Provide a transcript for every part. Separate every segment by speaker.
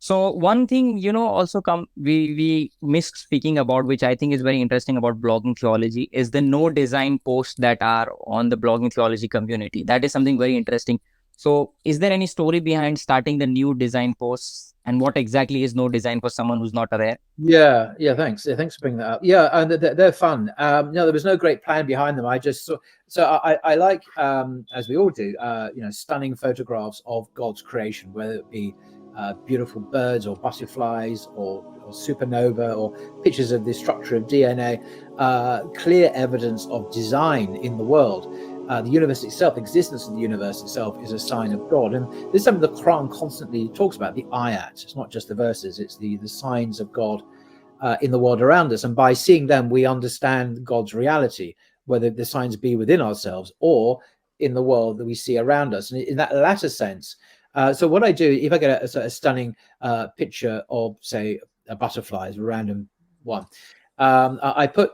Speaker 1: So one thing, also we missed speaking about, which I think is very interesting about blogging theology, is the no design posts that are on the blogging theology community. That is something very interesting. So is there any story behind starting the new design posts, and what exactly is no design for someone who's not aware?
Speaker 2: Yeah, thanks. Yeah, thanks for bringing that up. Yeah, and they're fun. No, there was no great plan behind them. I just saw, so I like, as we all do, stunning photographs of God's creation, whether it be beautiful birds or butterflies or supernova or pictures of the structure of DNA, clear evidence of design in the world. The universe itself, existence of the universe itself, is a sign of God, and this is something the Quran constantly talks about. The ayat. It's not just the verses; it's the signs of God in the world around us. And by seeing them, we understand God's reality, whether the signs be within ourselves or in the world that we see around us. And in that latter sense, so what I do, if I get a stunning picture of, say, a butterfly, a random one, I put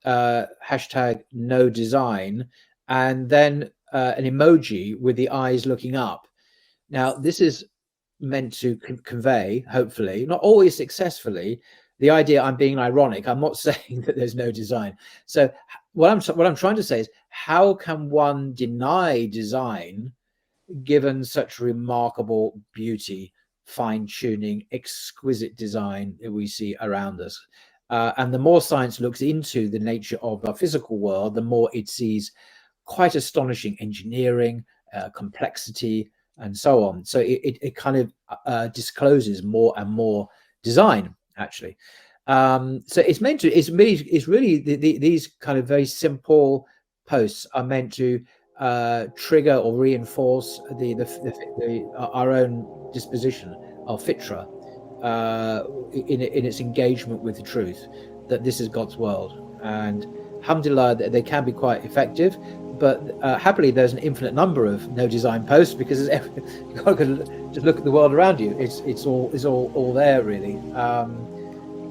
Speaker 2: hashtag no design and then an emoji with the eyes looking up. Now, this is meant to convey, hopefully, not always successfully, the idea I'm being ironic. I'm not saying that there's no design. So what I'm trying to say is, how can one deny design given such remarkable beauty, fine tuning, exquisite design that we see around us? And the more science looks into the nature of our physical world, the more it sees quite astonishing engineering, complexity, and so on. So it kind of discloses more and more design, actually. So it's really these kind of very simple posts are meant to trigger or reinforce our own disposition, our fitra, in its engagement with the truth, that this is God's world. And alhamdulillah, they can be quite effective, but happily there's an infinite number of no design posts, because you've got to just look at the world around you. It's all there, really.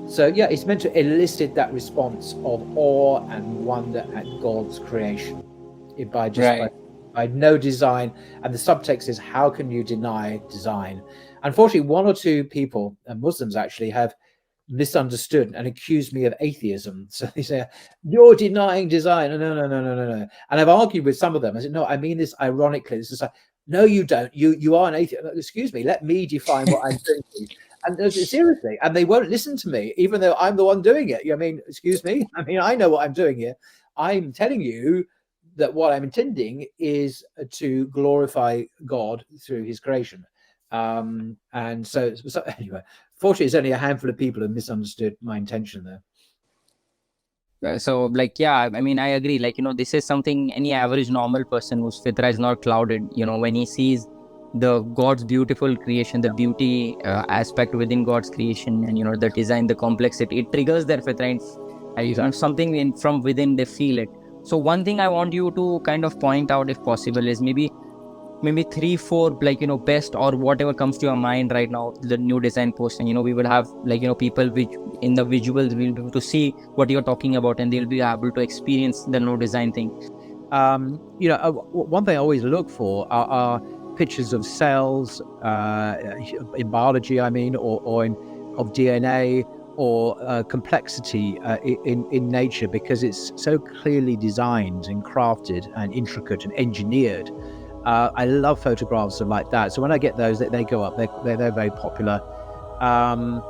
Speaker 2: So yeah, it's meant to elicit that response of awe and wonder at God's creation
Speaker 1: Right.
Speaker 2: by no design. And the subtext is, how can you deny design? Unfortunately, one or two people, Muslims actually, have misunderstood and accused me of atheism. So they say, you're denying design. No. And I've argued with some of them. I said, no, I mean this ironically. This is like, no, you don't. You are an atheist. Excuse me, let me define what I'm doing. And seriously, and they won't listen to me, even though I'm the one doing it. I mean, excuse me. I mean, I know what I'm doing here. I'm telling you that what I'm intending is to glorify God through his creation. And so anyway, fortunately, it's only a handful of people who misunderstood my intention there.
Speaker 1: So, like, yeah, I mean, I agree. Like, this is something any average normal person whose fitra is not clouded, when he sees the God's beautiful creation, the beauty aspect within God's creation, and, the design, the complexity, it triggers their fitra, and something from within, they feel it. So, one thing I want you to kind of point out, if possible, is maybe three, four, like, best or whatever comes to your mind right now, the new design post. And, we will have, like, people which in the visuals will be able to see what you're talking about, and they'll be able to experience the new design thing.
Speaker 3: One thing I always look for are pictures of cells, in biology, I mean, or of DNA, or complexity in nature, because it's so clearly designed and crafted and intricate and engineered. I love photographs of like that. So when I get those, they go up. They're very popular. Um,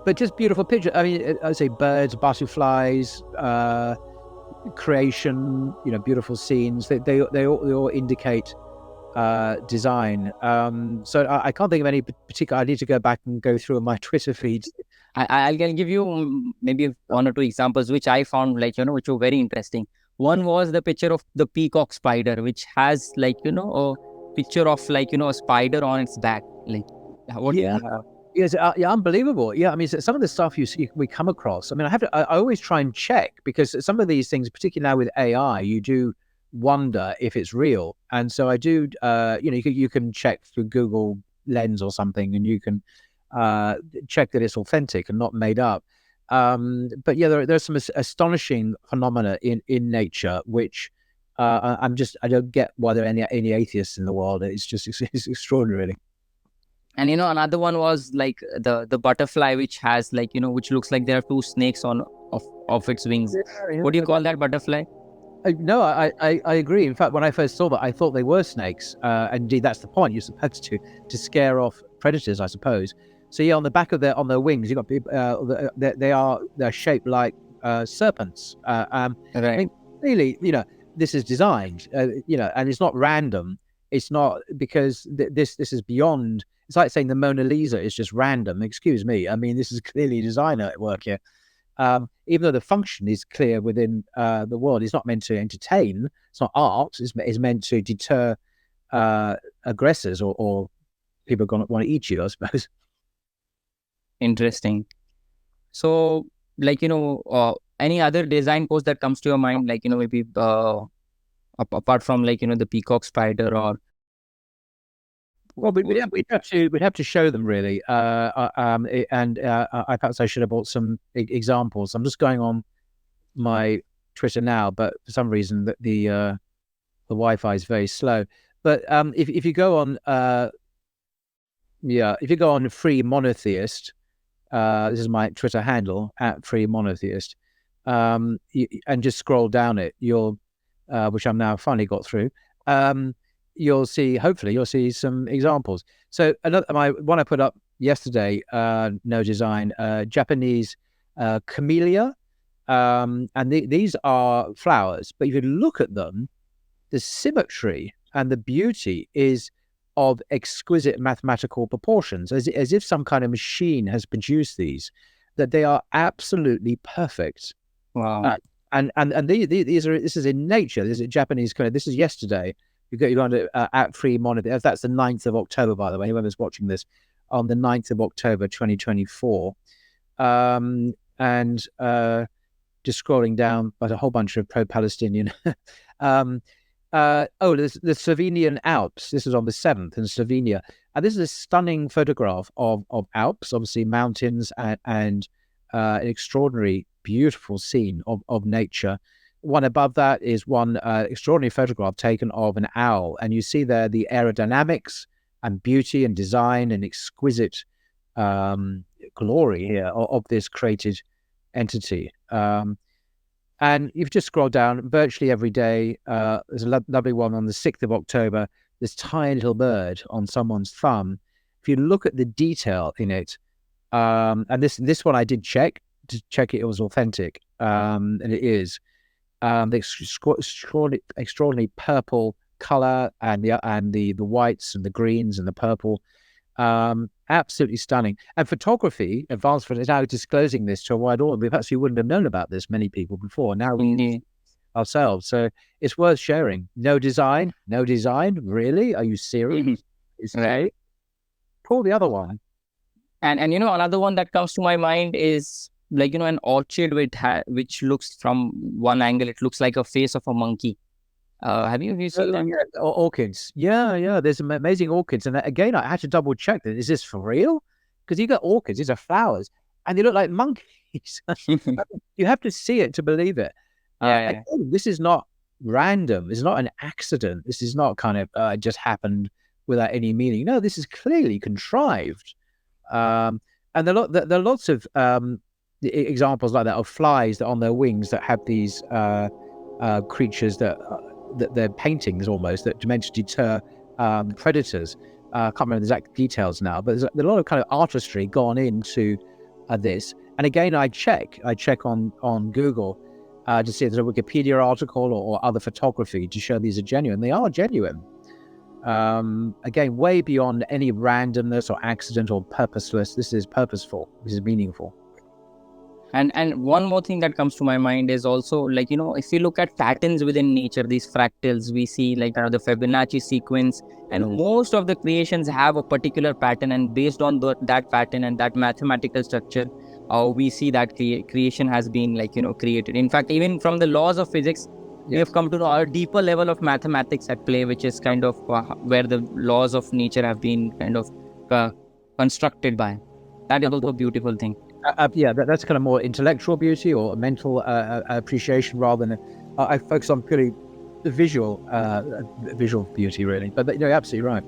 Speaker 3: but just beautiful pictures. I mean, I say birds, butterflies, creation. Beautiful scenes. They all indicate design. So I can't think of any particular. I need to go back and go through my Twitter feeds.
Speaker 1: I can give you maybe one or two examples which I found, like, which were very interesting. One was the picture of the Peacock Spider, which has, like, a picture of, like, a spider on its back. Like, what?
Speaker 3: Yeah. Yes, yeah, unbelievable. Yeah, I mean, some of the stuff we come across. I mean, I always try and check, because some of these things, particularly now with AI, you do wonder if it's real. And so I do. You can check through Google Lens or something, and you can check that it's authentic and not made up. But yeah, there's some astonishing phenomena in nature, which I don't get why there are any atheists in the world. It's just it's extraordinary, really.
Speaker 1: And another one was like the butterfly, which has like which looks like there are two snakes on of its wings.
Speaker 3: Yeah,
Speaker 1: What do you call that butterfly?
Speaker 3: No, I agree. In fact, when I first saw that, I thought they were snakes. Indeed, that's the point. You're supposed to scare off predators, I suppose. So yeah, on the back of their wings, you got they're shaped like serpents. I
Speaker 1: Right.
Speaker 3: mean, really, this is designed, and it's not random. It's not because this is beyond. It's like saying the Mona Lisa is just random. Excuse me. I mean, this is clearly designer at work here. Even though the function is clear within the world, it's not meant to entertain. It's not art. It's meant to deter aggressors or people going to want to eat you, I suppose.
Speaker 1: Interesting. So, like any other design pose that comes to your mind, like maybe apart from like the peacock spider or
Speaker 3: Well, we'd have to show them really, and perhaps I should have brought some examples. I'm just going on my Twitter now, but for some reason the Wi-Fi is very slow. But if you go on, if you go on Free Monotheist, this is my Twitter handle at Free Monotheist, and just scroll down it, you'll, which I'm now finally got through. Hopefully you'll see some examples. So my one I put up yesterday, no design, Japanese camellia, and these are flowers, but if you look at them, the symmetry and the beauty is of exquisite mathematical proportions, as if some kind of machine has produced these, that they are absolutely perfect.
Speaker 1: wow.
Speaker 3: And these are, this is in nature. This is Japanese kind of, this is yesterday. You're going to at Free Monitor. That's the 9th of October, by the way, whoever's watching this, on the 9th of October, 2024. And just scrolling down, but a whole bunch of pro-Palestinian. There's the Slovenian Alps. This is on the 7th in Slovenia. And this is a stunning photograph of Alps, obviously mountains and an extraordinary, beautiful scene of nature. One above that is one extraordinary photograph taken of an owl. And you see there the aerodynamics and beauty and design and exquisite glory here of this created entity. And you've just scrolled down virtually every day. There's a lovely one on the 6th of October, this tiny little bird on someone's thumb. If you look at the detail in it, and this one I did check to check it was authentic, and it is. The extraordinary purple color and the whites and the greens and the purple, absolutely stunning. And photography, advanced photography, is now disclosing this to a wide audience. Perhaps we wouldn't have known about this, many people before. Now we ourselves, so it's worth sharing. No design, really? Are you serious?
Speaker 1: Right.
Speaker 3: Pull the other one.
Speaker 1: And another one that comes to my mind is like an orchid which looks from one angle, it looks like a face of a monkey. Have you seen that?
Speaker 3: Yeah, orchids. Yeah. There's some amazing orchids, and again, I had to double check that. Is this for real? Because you got orchids; these are flowers, and they look like monkeys. You have to see it to believe it.
Speaker 1: Yeah.
Speaker 3: Again, this is not random. It's not an accident. This is not kind of just happened without any meaning. No, this is clearly contrived. And there are lots of examples like that of flies that on their wings that have these creatures that they're paintings almost that meant to deter predators. I can't remember the exact details now, but there's a lot of kind of artistry gone into this. And again, I check on Google to see if there's a Wikipedia article or other photography to show these are genuine. They are genuine. Again, way beyond any randomness or accident or purposeless. This is purposeful. This is meaningful.
Speaker 1: And one more thing that comes to my mind is also like, if you look at patterns within nature, these fractals, we see like the Fibonacci sequence, and most of the creations have a particular pattern, and based on that pattern and that mathematical structure, we see that creation has been like, created. In fact, even from the laws of physics, we have come to know a deeper level of mathematics at play, which is kind of where the laws of nature have been kind of constructed by. That is also a beautiful thing.
Speaker 3: That's kind of more intellectual beauty or mental appreciation rather than I focus on purely the visual beauty, really. But you're absolutely right.